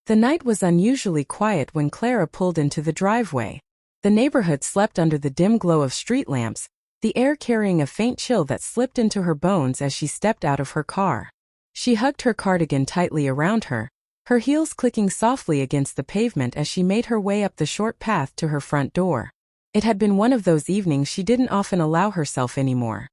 The night was unusually quiet when Clara pulled into the driveway. The neighborhood slept under the dim glow of street lamps, the air carrying a faint chill that slipped into her bones as she stepped out of her car. She hugged her cardigan tightly around her, her heels clicking softly against the pavement as she made her way up the short path to her front door. It had been one of those evenings she didn't often allow herself anymore.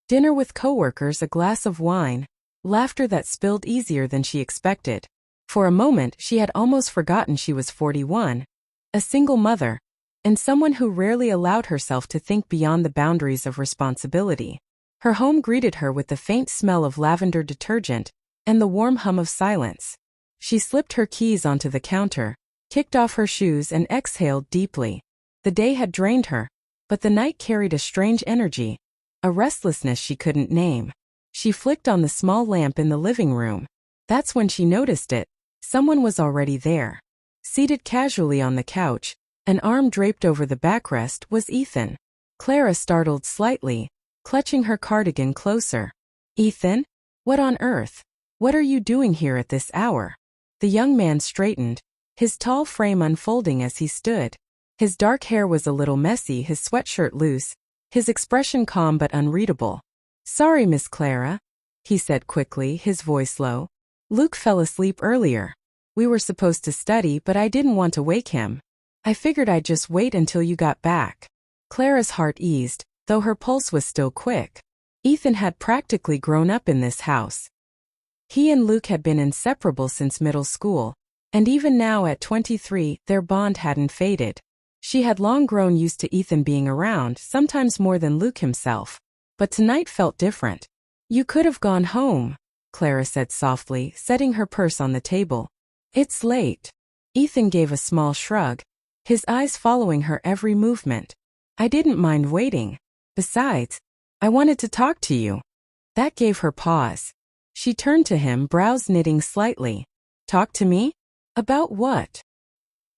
Dinner with coworkers, a glass of wine, laughter that spilled easier than she expected. For a moment she had almost forgotten she was 41, a single mother, and someone who rarely allowed herself to think beyond the boundaries of responsibility. Her home greeted her with the faint smell of lavender detergent and the warm hum of silence. She slipped her keys onto the counter, kicked off her shoes and exhaled deeply. The day had drained her, but the night carried a strange energy, a restlessness she couldn't name. She flicked on the small lamp in the living room. That's when she noticed it. Someone was already there. Seated casually on the couch, an arm draped over the backrest, was Ethan. Clara startled slightly, clutching her cardigan closer. "Ethan? What on earth? What are you doing here at this hour?" The young man straightened, his tall frame unfolding as he stood. His dark hair was a little messy, his sweatshirt loose, his expression calm but unreadable. "Sorry, Miss Clara," he said quickly, his voice low. "Luke fell asleep earlier. We were supposed to study, but I didn't want to wake him. I figured I'd just wait until you got back." Clara's heart eased, though her pulse was still quick. Ethan had practically grown up in this house. He and Luke had been inseparable since middle school, and even now at 23, their bond hadn't faded. She had long grown used to Ethan being around, sometimes more than Luke himself. But tonight felt different. "You could have gone home," Clara said softly, setting her purse on the table. "It's late." Ethan gave a small shrug, his eyes following her every movement. "I didn't mind waiting. Besides, I wanted to talk to you." That gave her pause. She turned to him, brows knitting slightly. "Talk to me? About what?"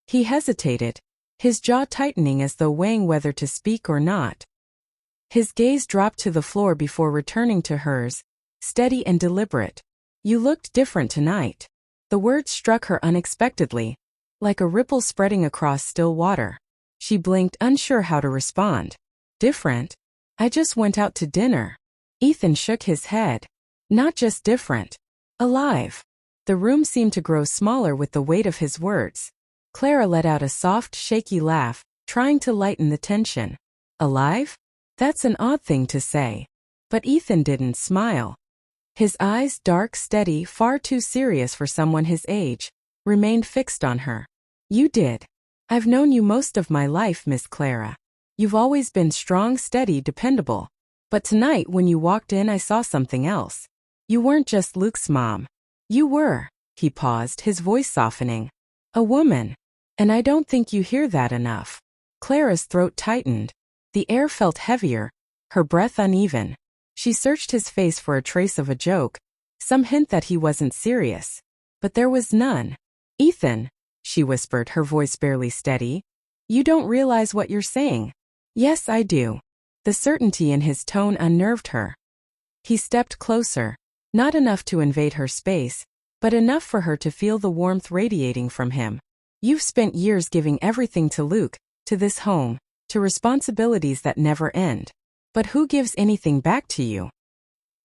He hesitated, his jaw tightening as though weighing whether to speak or not. His gaze dropped to the floor before returning to hers, steady and deliberate. "You looked different tonight." The words struck her unexpectedly, like a ripple spreading across still water. She blinked, unsure how to respond. "Different? I just went out to dinner." Ethan shook his head. "Not just different. Alive." The room seemed to grow smaller with the weight of his words. Clara let out a soft, shaky laugh, trying to lighten the tension. "Alive? That's an odd thing to say." But Ethan didn't smile. His eyes, dark, steady, far too serious for someone his age, remained fixed on her. "You did. I've known you most of my life, Miss Clara. You've always been strong, steady, dependable. But tonight when you walked in I saw something else. You weren't just Luke's mom. You were," he paused, his voice softening, "a woman. And I don't think you hear that enough." Clara's throat tightened. The air felt heavier, her breath uneven. She searched his face for a trace of a joke, some hint that he wasn't serious. But there was none. "Ethan," she whispered, her voice barely steady, "you don't realize what you're saying." "Yes, I do." The certainty in his tone unnerved her. He stepped closer, not enough to invade her space, but enough for her to feel the warmth radiating from him. "You've spent years giving everything to Luke, to this home, to responsibilities that never end. But who gives anything back to you?"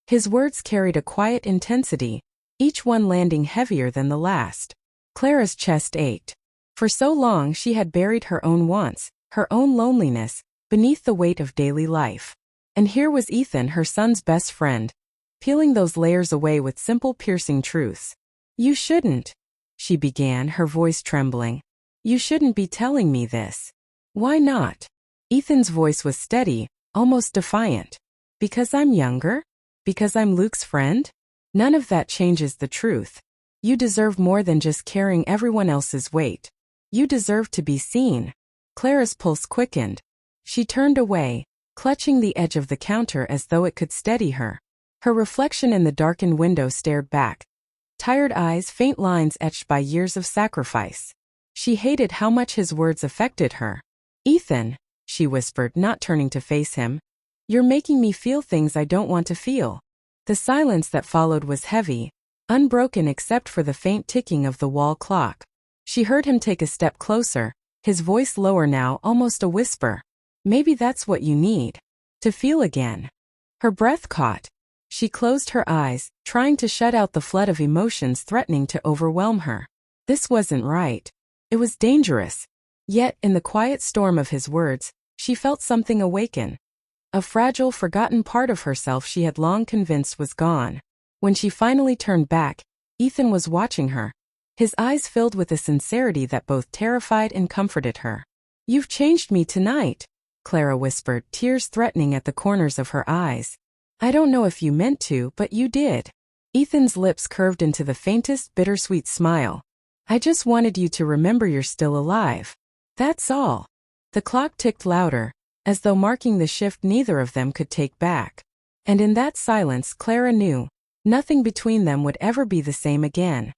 His words carried a quiet intensity, each one landing heavier than the last. Clara's chest ached. For so long she had buried her own wants, her own loneliness, beneath the weight of daily life. And here was Ethan, her son's best friend, peeling those layers away with simple, piercing truths. "You shouldn't," she began, her voice trembling. "You shouldn't be telling me this." "Why not?" Ethan's voice was steady, almost defiant. "Because I'm younger? Because I'm Luke's friend? None of that changes the truth. You deserve more than just carrying everyone else's weight. You deserve to be seen." Clara's pulse quickened. She turned away, clutching the edge of the counter as though it could steady her. Her reflection in the darkened window stared back. Tired eyes, faint lines etched by years of sacrifice. She hated how much his words affected her. "Ethan," she whispered, not turning to face him, "you're making me feel things I don't want to feel." The silence that followed was heavy, unbroken except for the faint ticking of the wall clock. She heard him take a step closer, his voice lower now, almost a whisper. Maybe that's what you need. To feel again. Her breath caught. She closed her eyes, trying to shut out the flood of emotions threatening to overwhelm her. This wasn't right. It was dangerous. Yet, in the quiet storm of his words, she felt something awaken. A fragile, forgotten part of herself she had long convinced was gone. When she finally turned back, Ethan was watching her, his eyes filled with a sincerity that both terrified and comforted her. "You've changed me tonight," Clara whispered, tears threatening at the corners of her eyes. "I don't know if you meant to, but you did." Ethan's lips curved into the faintest bittersweet smile. "I just wanted you to remember you're still alive. That's all." The clock ticked louder, as though marking the shift neither of them could take back. And in that silence Clara knew, nothing between them would ever be the same again.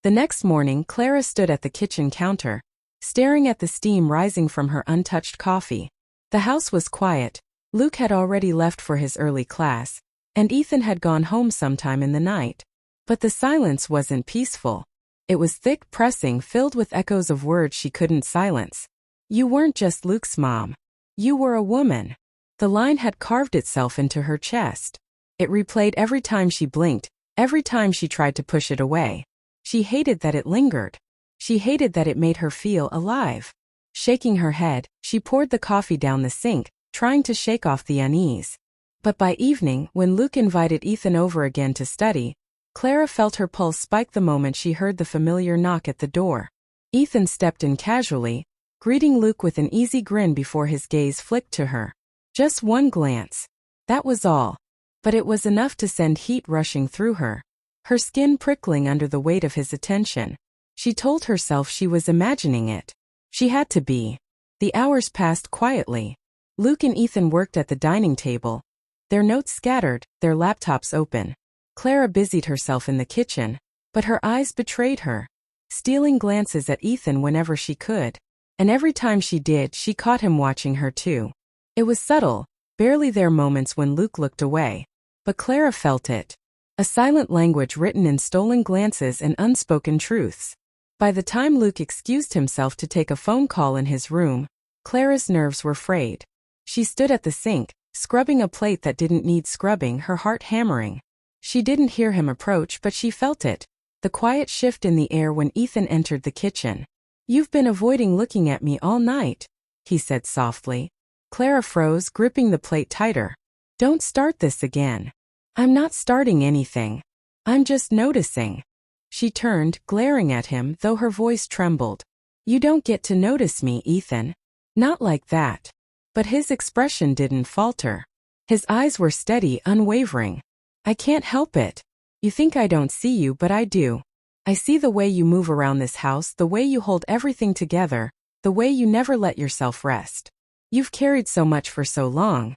The next morning Clara stood at the kitchen counter, staring at the steam rising from her untouched coffee. The house was quiet. Luke had already left for his early class, and Ethan had gone home sometime in the night. But the silence wasn't peaceful. It was thick, pressing, filled with echoes of words she couldn't silence. "You weren't just Luke's mom. You were a woman." The line had carved itself into her chest. It replayed every time she blinked, every time she tried to push it away. She hated that it lingered. She hated that it made her feel alive. Shaking her head, she poured the coffee down the sink, trying to shake off the unease. But by evening, when Luke invited Ethan over again to study, Clara felt her pulse spike the moment she heard the familiar knock at the door. Ethan stepped in casually, greeting Luke with an easy grin before his gaze flicked to her. Just one glance. That was all. But it was enough to send heat rushing through her, her skin prickling under the weight of his attention. She told herself she was imagining it. She had to be. The hours passed quietly. Luke and Ethan worked at the dining table, their notes scattered, their laptops open. Clara busied herself in the kitchen, but her eyes betrayed her, stealing glances at Ethan whenever she could. And every time she did, she caught him watching her too. It was subtle, barely there moments when Luke looked away. But Clara felt it. A silent language written in stolen glances and unspoken truths. By the time Luke excused himself to take a phone call in his room, Clara's nerves were frayed. She stood at the sink, scrubbing a plate that didn't need scrubbing, her heart hammering. She didn't hear him approach, but she felt it, the quiet shift in the air when Ethan entered the kitchen. "You've been avoiding looking at me all night," he said softly. Clara froze, gripping the plate tighter. "Don't start this again." "I'm not starting anything. I'm just noticing." She turned, glaring at him, though her voice trembled. "You don't get to notice me, Ethan. Not like that." But his expression didn't falter. His eyes were steady, unwavering. "I can't help it. You think I don't see you, but I do. I see the way you move around this house, the way you hold everything together, the way you never let yourself rest. You've carried so much for so long.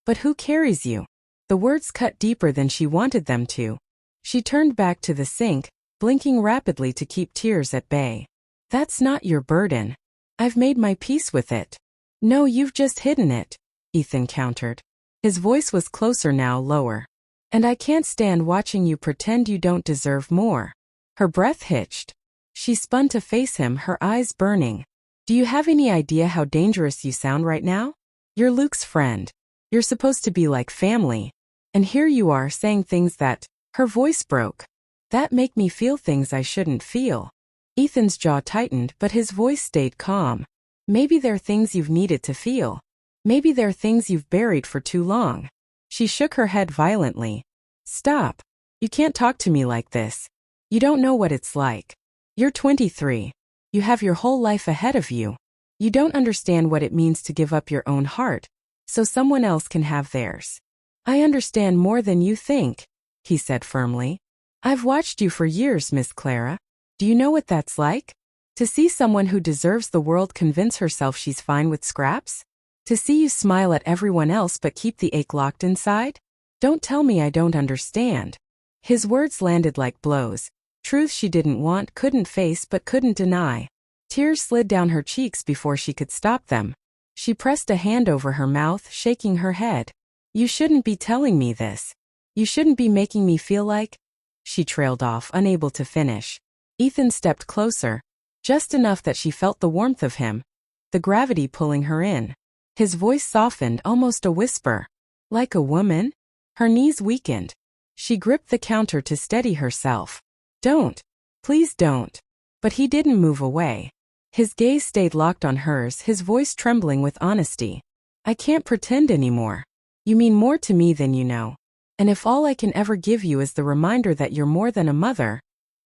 But who carries you?" The words cut deeper than she wanted them to. She turned back to the sink, blinking rapidly to keep tears at bay. "That's not your burden. I've made my peace with it." "No, you've just hidden it," Ethan countered. His voice was closer now, lower. "And I can't stand watching you pretend you don't deserve more." Her breath hitched. She spun to face him, her eyes burning. "Do you have any idea how dangerous you sound right now? You're Luke's friend. You're supposed to be like family. And here you are saying things that..." Her voice broke. "That make me feel things I shouldn't feel." Ethan's jaw tightened, but his voice stayed calm. "Maybe they're things you've needed to feel. Maybe they're things you've buried for too long." She shook her head violently. "Stop. You can't talk to me like this. You don't know what it's like. You're 23. You have your whole life ahead of you. You don't understand what it means to give up your own heart, so someone else can have theirs." "I understand more than you think," he said firmly. "I've watched you for years, Miss Clara. Do you know what that's like? To see someone who deserves the world convince herself she's fine with scraps? To see you smile at everyone else but keep the ache locked inside? Don't tell me I don't understand." His words landed like blows. Truth she didn't want, couldn't face, but couldn't deny. Tears slid down her cheeks before she could stop them. She pressed a hand over her mouth, shaking her head. "You shouldn't be telling me this. You shouldn't be making me feel like..." She trailed off, unable to finish. Ethan stepped closer, just enough that she felt the warmth of him, the gravity pulling her in. His voice softened, almost a whisper. Like a woman? Her knees weakened. She gripped the counter to steady herself. Don't. Please don't. But he didn't move away. His gaze stayed locked on hers, his voice trembling with honesty. I can't pretend anymore. You mean more to me than you know. And if all I can ever give you is the reminder that you're more than a mother,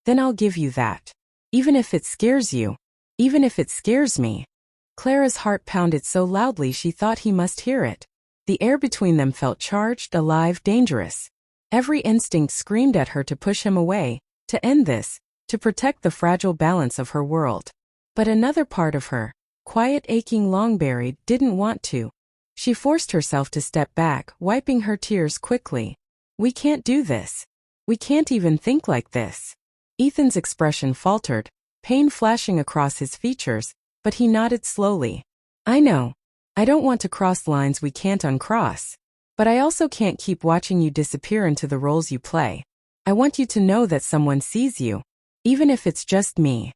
then I'll give you that. Even if it scares you. Even if it scares me. Clara's heart pounded so loudly she thought he must hear it. The air between them felt charged, alive, dangerous. Every instinct screamed at her to push him away, to end this, to protect the fragile balance of her world. But another part of her, quiet, aching, long buried, didn't want to. She forced herself to step back, wiping her tears quickly. We can't do this. We can't even think like this. Ethan's expression faltered, pain flashing across his features, but he nodded slowly. I know. I don't want to cross lines we can't uncross. But I also can't keep watching you disappear into the roles you play. I want you to know that someone sees you, even if it's just me.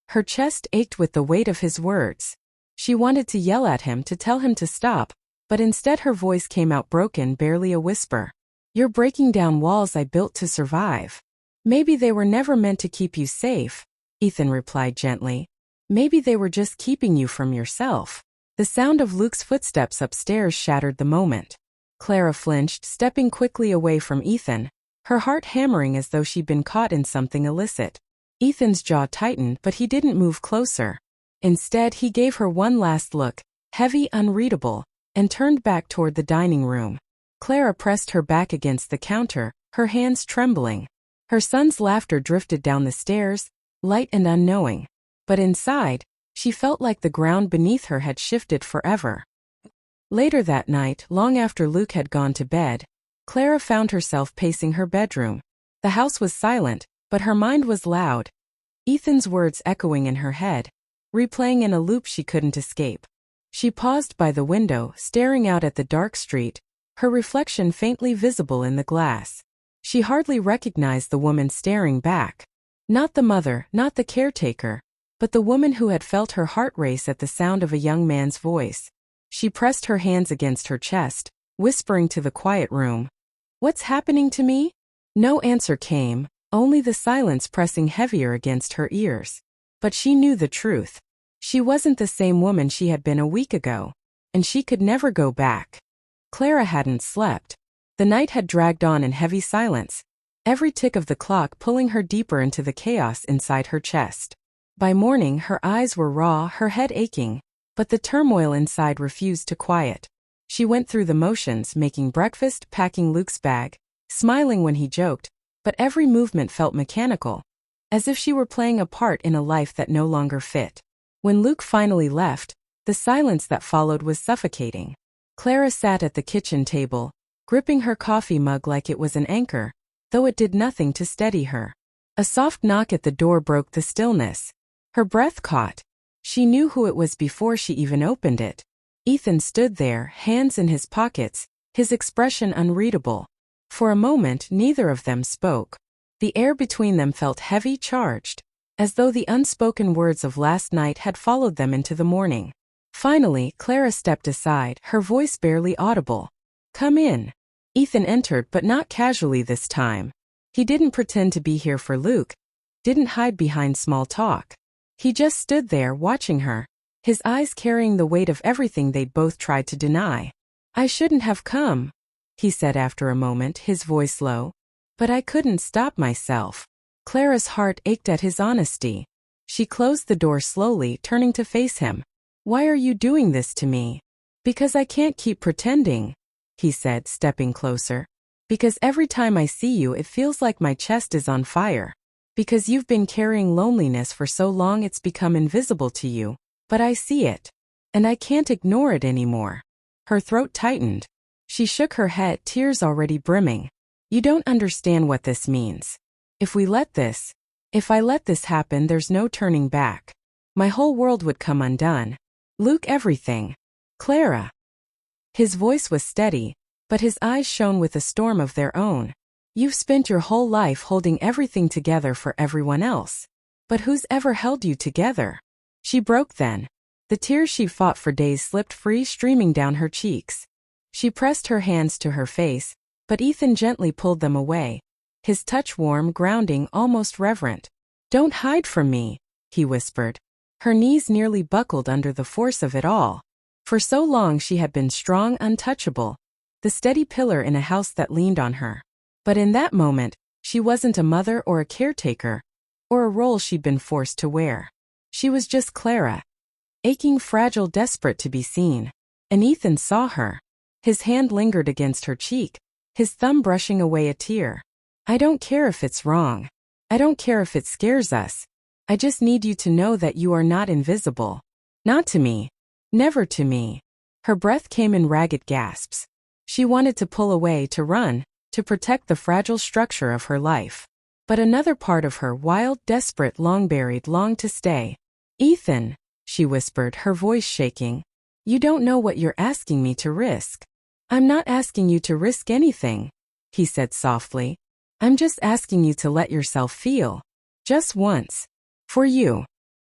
Her chest ached with the weight of his words. She wanted to yell at him, to tell him to stop, but instead her voice came out broken, barely a whisper. You're breaking down walls I built to survive. Maybe they were never meant to keep you safe, Ethan replied gently. Maybe they were just keeping you from yourself. The sound of Luke's footsteps upstairs shattered the moment. Clara flinched, stepping quickly away from Ethan, her heart hammering as though she'd been caught in something illicit. Ethan's jaw tightened, but he didn't move closer. Instead, he gave her one last look, heavy, unreadable, and turned back toward the dining room. Clara pressed her back against the counter, her hands trembling. Her son's laughter drifted down the stairs, light and unknowing. But inside, she felt like the ground beneath her had shifted forever. Later that night, long after Luke had gone to bed, Clara found herself pacing her bedroom. The house was silent, but her mind was loud. Ethan's words echoing in her head, replaying in a loop she couldn't escape. She paused by the window, staring out at the dark street, her reflection faintly visible in the glass. She hardly recognized the woman staring back. Not the mother, not the caretaker, but the woman who had felt her heart race at the sound of a young man's voice. She pressed her hands against her chest, whispering to the quiet room. What's happening to me? No answer came, only the silence pressing heavier against her ears. But she knew the truth. She wasn't the same woman she had been a week ago, and she could never go back. Clara hadn't slept. The night had dragged on in heavy silence, every tick of the clock pulling her deeper into the chaos inside her chest. By morning, her eyes were raw, her head aching, but the turmoil inside refused to quiet. She went through the motions, making breakfast, packing Luke's bag, smiling when he joked, but every movement felt mechanical, as if she were playing a part in a life that no longer fit. When Luke finally left, the silence that followed was suffocating. Clara sat at the kitchen table, gripping her coffee mug like it was an anchor, though it did nothing to steady her. A soft knock at the door broke the stillness. Her breath caught. She knew who it was before she even opened it. Ethan stood there, hands in his pockets, his expression unreadable. For a moment, neither of them spoke. The air between them felt heavy, charged, as though the unspoken words of last night had followed them into the morning. Finally, Clara stepped aside, her voice barely audible. Come in. Ethan entered, but not casually this time. He didn't pretend to be here for Luke, didn't hide behind small talk. He just stood there, watching her, his eyes carrying the weight of everything they'd both tried to deny. I shouldn't have come, he said after a moment, his voice low. But I couldn't stop myself. Clara's heart ached at his honesty. She closed the door slowly, turning to face him. Why are you doing this to me? Because I can't keep pretending, he said, stepping closer. Because every time I see you it feels like my chest is on fire. Because you've been carrying loneliness for so long it's become invisible to you, but I see it. And I can't ignore it anymore. Her throat tightened. She shook her head, tears already brimming. You don't understand what this means. If I let this happen, there's no turning back. My whole world would come undone. Luke, everything. Clara. His voice was steady, but his eyes shone with a storm of their own. You've spent your whole life holding everything together for everyone else. But who's ever held you together? She broke then. The tears she fought for days slipped free, streaming down her cheeks. She pressed her hands to her face, but Ethan gently pulled them away, his touch warm, grounding, almost reverent. Don't hide from me, he whispered. Her knees nearly buckled under the force of it all. For so long she had been strong, untouchable, the steady pillar in a house that leaned on her. But in that moment, she wasn't a mother or a caretaker, or a role she'd been forced to wear. She was just Clara, aching, fragile, desperate to be seen. And Ethan saw her. His hand lingered against her cheek, his thumb brushing away a tear. I don't care if it's wrong. I don't care if it scares us. I just need you to know that you are not invisible. Not to me. Never to me. Her breath came in ragged gasps. She wanted to pull away, to run, to protect the fragile structure of her life. But another part of her, wild, desperate, long-buried, longed to stay. Ethan, she whispered, her voice shaking. You don't know what you're asking me to risk. I'm not asking you to risk anything, he said softly. I'm just asking you to let yourself feel. Just once. For you.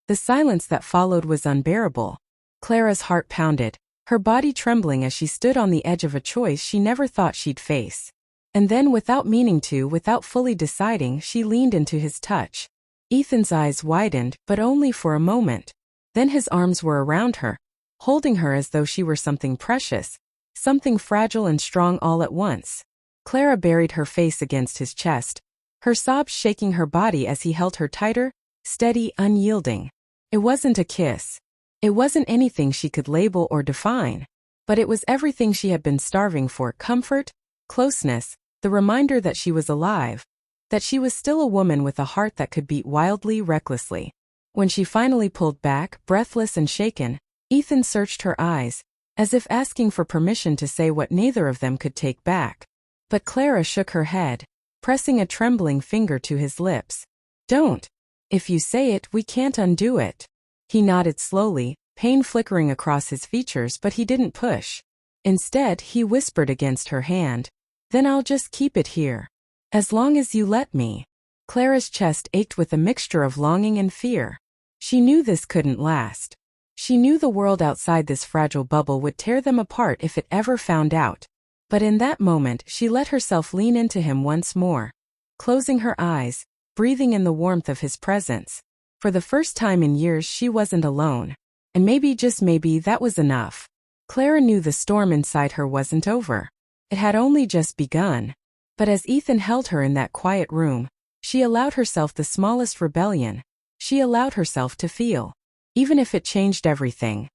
The silence that followed was unbearable. Clara's heart pounded, her body trembling as she stood on the edge of a choice she never thought she'd face. And then, without meaning to, without fully deciding, she leaned into his touch. Ethan's eyes widened, but only for a moment. Then his arms were around her, holding her as though she were something precious, something fragile and strong all at once. Clara buried her face against his chest, her sobs shaking her body as he held her tighter, steady, unyielding. It wasn't a kiss. It wasn't anything she could label or define. But it was everything she had been starving for: comfort, closeness, the reminder that she was alive, that she was still a woman with a heart that could beat wildly, recklessly. When she finally pulled back, breathless and shaken, Ethan searched her eyes, as if asking for permission to say what neither of them could take back. But Clara shook her head, pressing a trembling finger to his lips. Don't. If you say it, we can't undo it. He nodded slowly, pain flickering across his features, but he didn't push. Instead, he whispered against her hand, Then I'll just keep it here. As long as you let me. Clara's chest ached with a mixture of longing and fear. She knew this couldn't last. She knew the world outside this fragile bubble would tear them apart if it ever found out. But in that moment, she let herself lean into him once more, closing her eyes, breathing in the warmth of his presence. For the first time in years, she wasn't alone. And maybe, just maybe, that was enough. Clara knew the storm inside her wasn't over. It had only just begun. But as Ethan held her in that quiet room, she allowed herself the smallest rebellion. She allowed herself to feel. Even if it changed everything.